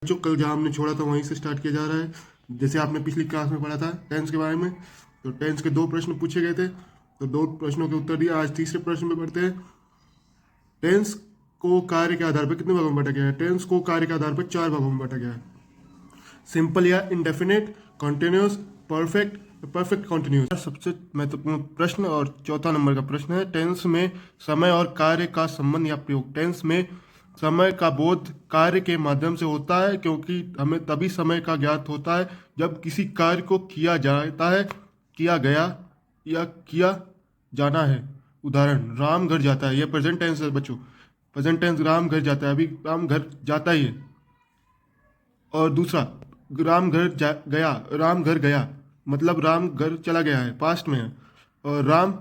जो कल जहाँ हमने छोड़ा था वहीं से स्टार्ट किया जा रहा है। जैसे आपने पिछली क्लास में पढ़ा था टेंस के बारे में, तो टेंस के 2 प्रश्न पूछे गए थे, तो 2 प्रश्नों के उत्तर दिए। आज तीसरे प्रश्न में पढ़ते हैं। टेंस को कार्य के आधार पर कितने भागों में बांटा गया है? टेंस को कार्य के आधार पर 4 भागों में बांटा गया है। सिंपल या indefinite, continuous, perfect, perfect continuous. सबसे महत्वपूर्ण प्रश्न और चौथा नंबर का प्रश्न है, टेंस में समय और कार्य का संबंध या प्रयोग। टेंस में समय का बोध कार्य के माध्यम से होता है, क्योंकि हमें तभी समय का ज्ञात होता है जब किसी कार्य को किया जाता है, किया गया या किया जाना है। उदाहरण, राम घर जाता है, यह प्रेजेंट टेंस है बच्चों। प्रेजेंट टेंस, राम घर जाता है, अभी राम घर जाता ही है। और दूसरा, गया, राम घर गया मतलब राम घर चला गया है, पास्ट में है। और राम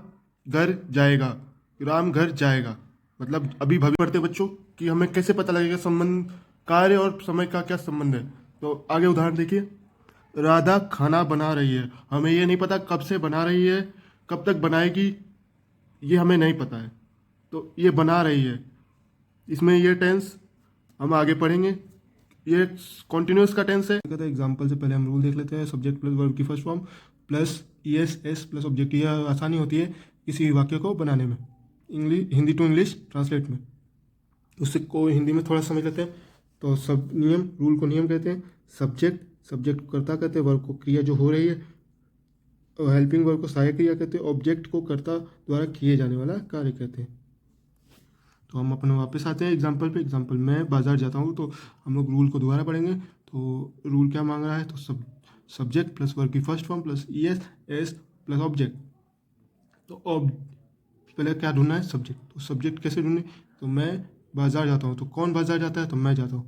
घर जाएगा, राम घर जाएगा मतलब अभी भविष्य। पढ़ते बच्चों कि हमें कैसे पता लगेगा संबंध, कार्य और समय का क्या संबंध है। तो आगे उदाहरण देखिए। राधा खाना बना रही है, हमें ये नहीं पता कब से बना रही है, कब तक बनाएगी, ये हमें नहीं पता है। तो ये बना रही है, इसमें ये टेंस हम आगे पढ़ेंगे। ये कॉन्टिन्यूस का टेंस है। एग्जाम्पल से पहले हम रूल देख लेते हैं। सब्जेक्ट प्लस वर्ब की first form plus es s plus object, यह आसानी होती है किसी भी वाक्य को बनाने में, हिंदी टू इंग्लिश ट्रांसलेट में। उससे को हिंदी में थोड़ा समझ लेते हैं। तो सब नियम, रूल को नियम कहते हैं। सब्जेक्ट, सब्जेक्ट को कर्ता कहते हैं, वर्ब को क्रिया जो हो रही है, और हेल्पिंग वर्ब को सहायक क्रिया कहते हैं, ऑब्जेक्ट को कर्ता द्वारा किए जाने वाला कार्य कहते हैं। तो हम अपने वापस आते हैं एग्जाम्पल पे। एग्जाम्पल, मैं बाजार जाता हूँ, तो हम लोग रूल को दोबारा पढ़ेंगे। तो रूल क्या मांग रहा है? तो सब्जेक्ट प्लस वर्ब की first form plus es s plus object. तो पहले क्या ढूंढना है? सब्जेक्ट। तो सब्जेक्ट कैसे ढूंढे? तो मैं बाजार जाता हूँ, तो कौन बाजार जाता है? तो मैं जाता हूँ।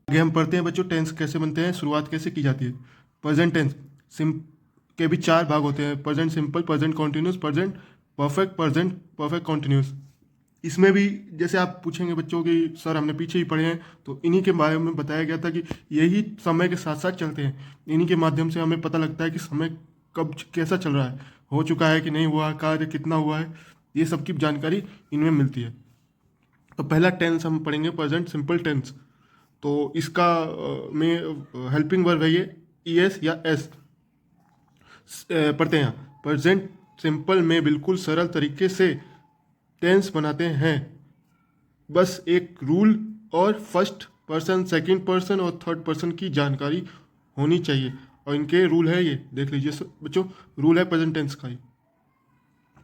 आगे हम पढ़ते हैं बच्चों टेंस कैसे बनते हैं, शुरुआत कैसे की जाती है। प्रेजेंट टेंस के भी 4 भाग होते हैं, present simple, present continuous, present perfect, present perfect continuous. इसमें भी जैसे आप पूछेंगे बच्चों की सर हमने पीछे ही पढ़े हैं, तो इन्हीं के बारे में बताया गया था कि यही समय के साथ साथ चलते हैं। इन्हीं के माध्यम से हमें पता लगता है कि समय कब कैसा चल रहा है, हो चुका है कि नहीं हुआ, कार्य कितना हुआ है, ये सब की जानकारी इनमें मिलती है। तो पहला टेंस हम पढ़ेंगे प्रेजेंट सिंपल टेंस। तो इसका में हेल्पिंग वर्ब है ये ईएस या एस। पढ़ते हैं। प्रेजेंट सिंपल में बिल्कुल सरल तरीके से टेंस बनाते हैं। बस एक रूल और फर्स्ट पर्सन, सेकंड पर्सन और थर्ड पर्सन की जानकारी होनी चाहिए। और इनके रूल है, ये देख लीजिए बच्चों। रूल है प्रेजेंट टेंस का ही।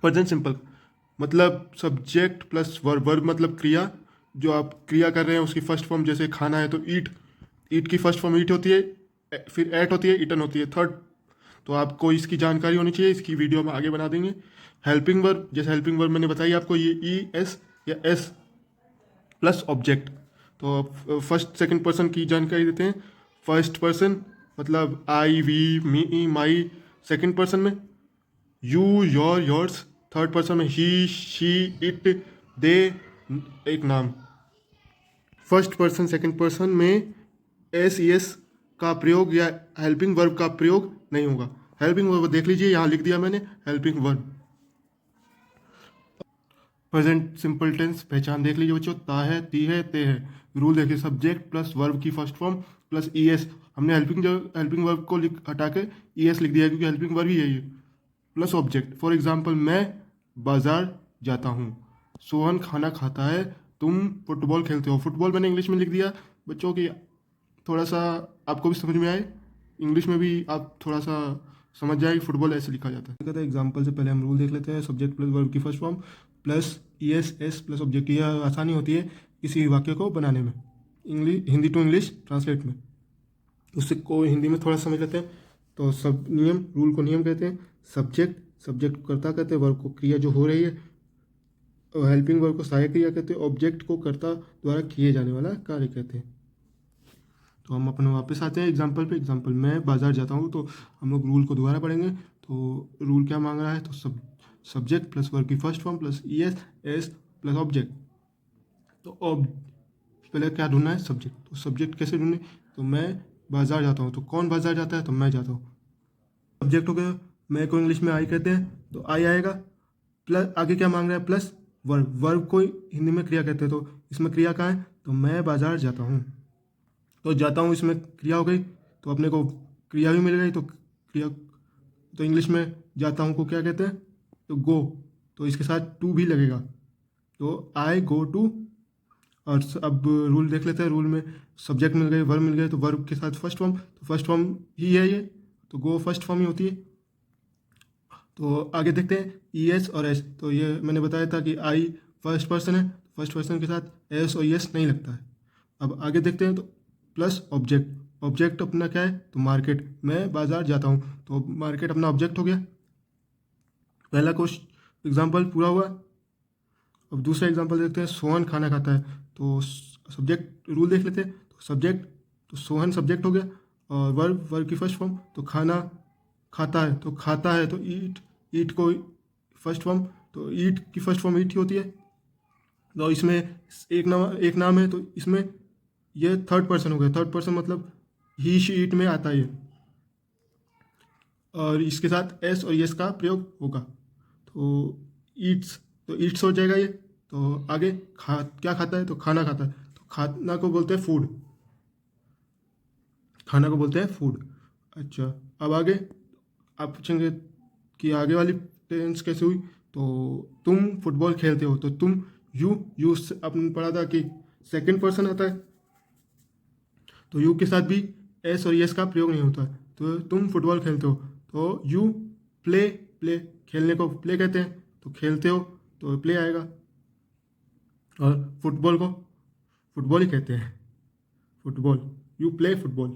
प्रेजेंट सिंपल मतलब सब्जेक्ट प्लस वर्ब, वर्ब मतलब क्रिया, जो आप क्रिया कर रहे हैं उसकी फर्स्ट फॉर्म, जैसे खाना है तो ईट, ईट की फर्स्ट फॉर्म ईट होती है, फिर एट होती है, ईटन होती है थर्ड। तो आपको इसकी जानकारी होनी चाहिए, इसकी वीडियो हम आगे बना देंगे। हेल्पिंग वर्ब, जैसे हेल्पिंग वर्ब मैंने बताई आपको, ये ई एस या एस प्लस ऑब्जेक्ट। तो फर्स्ट सेकंड पर्सन की जानकारी देते हैं। फर्स्ट पर्सन मतलब I, we, me, my. Second person में you, your, yours. Third person में ही, शी, इट, दे, एक नाम। फर्स्ट पर्सन सेकंड पर्सन में एस एस का प्रयोग या हेल्पिंग वर्ब का प्रयोग नहीं होगा। हेल्पिंग वर्ब देख लीजिए, यहाँ लिख दिया मैंने helping verb. Present simple tense पहचान देख लीजिए बच्चों, ता है, ती है, ते है। रूल देखिए, सब्जेक्ट प्लस वर्ब की first form plus E S. हमने हेल्पिंग वर्ब को हटा के ई एस लिख दिया, क्योंकि हेल्पिंग वर्ब ही है ये, प्लस ऑब्जेक्ट। फॉर एग्जाम्पल, मैं बाजार जाता हूँ, सोहन खाना खाता है, तुम फुटबॉल खेलते हो। फुटबॉल मैंने इंग्लिश में लिख दिया बच्चों की, थोड़ा सा आपको भी समझ में आए, इंग्लिश में भी आप थोड़ा सा समझ जाए कि फुटबॉल ऐसे लिखा जाता है। एग्जाम्पल से पहले हम रूल देख लेते हैं। सब्जेक्ट प्लस वर्ब की first form plus es s plus object, यह आसानी होती है किसी भी वाक्य को बनाने में, हिंदी टू इंग्लिश ट्रांसलेट में। उससे को हिंदी में थोड़ा समझ लेते हैं। तो सब नियम, रूल को नियम कहते हैं। सब्जेक्ट, सब्जेक्ट को कर्ता कहते हैं, वर्ब को क्रिया जो हो रही है, और हेल्पिंग वर्ब को सहायक क्रिया कहते हैं, ऑब्जेक्ट को कर्ता द्वारा किए जाने वाला कार्य कहते हैं। तो हम अपने वापस आते हैं एग्जाम्पल पे। एग्जाम्पल, मैं बाजार जाता हूँ, तो हम लोग रूल को दोबारा पढ़ेंगे। तो रूल क्या मांग रहा है? तो सब्जेक्ट प्लस वर्ब की first form plus es s plus object. तो पहले क्या ढूंढना है? सब्जेक्ट। तो सब्जेक्ट कैसे ढूंढे? तो मैं बाजार जाता हूँ, तो कौन बाजार जाता है? तो मैं जाता हूँ। सब्जेक्ट हो गया, मैं को इंग्लिश में आई कहते हैं, तो आई आएगा। प्लस आगे क्या मांग रहा है? प्लस वर्ब, वर्ब को हिंदी में क्रिया कहते हैं, तो इसमें क्रिया कहाँ है? तो मैं बाजार जाता हूँ। तो जाता हूँ इसमें क्रिया हो गई, तो अपने को क्रिया भी मिल गई। तो क्रिया, तो इंग्लिश में जाता हूँ को क्या कहते हैं, तो गो। तो इसके साथ टू भी लगेगा, तो आई गो टू। और अब रूल देख लेते हैं। रूल में सब्जेक्ट मिल गए, वर्ब मिल गए, तो वर्ब के साथ फर्स्ट फॉर्म, तो फर्स्ट फॉर्म ही है ये, तो गो फर्स्ट फॉर्म ही होती है। तो आगे देखते हैं ई एस और एस। तो ये मैंने बताया था कि आई फर्स्ट पर्सन है, फर्स्ट पर्सन के साथ एस और एस नहीं लगता है। अब आगे देखते हैं, तो प्लस ऑब्जेक्ट। ऑब्जेक्ट अपना क्या है, तो मार्केट। मैं बाजार जाता हूँ, तो मार्केट अपना ऑब्जेक्ट हो गया। पहला क्वेश्चन एग्जाम्पल पूरा हुआ। अब दूसरा एग्जाम्पल देखते हैं, सोहन खाना खाता है। तो सब्जेक्ट रूल देख लेते हैं। तो सब्जेक्ट, तो सोहन सब्जेक्ट हो गया, और वर्ब, वर्ब की फर्स्ट फॉर्म। तो खाना खाता है, तो खाता है, तो ईट, ईट को फर्स्ट फॉर्म, तो ईट की फर्स्ट फॉर्म ईट ही होती है। तो इसमें एक नाम है, तो इसमें ये थर्ड पर्सन हो गया। थर्ड पर्सन मतलब ही शी इट में आता है ये, और इसके साथ एस और यस का प्रयोग होगा। तो ईट्स, तो ईट्स हो जाएगा ये। तो आगे क्या खाता है, तो खाना खाता है। तो खाना को बोलते हैं फूड, खाना को बोलते हैं फूड। अच्छा, अब आगे आप पूछेंगे कि आगे वाली टेंस कैसे हुई। तो तुम फुटबॉल खेलते हो, तो तुम यू आपने पढ़ा था कि सेकंड पर्सन आता है, तो यू के साथ भी एस और यस का प्रयोग नहीं होता है। तो तुम फुटबॉल खेलते हो, तो यू प्ले, प्ले खेलने को प्ले कहते हैं, तो खेलते हो तो प्ले आएगा। और फुटबॉल को फुटबॉल ही कहते हैं, फुटबॉल, यू प्ले फुटबॉल।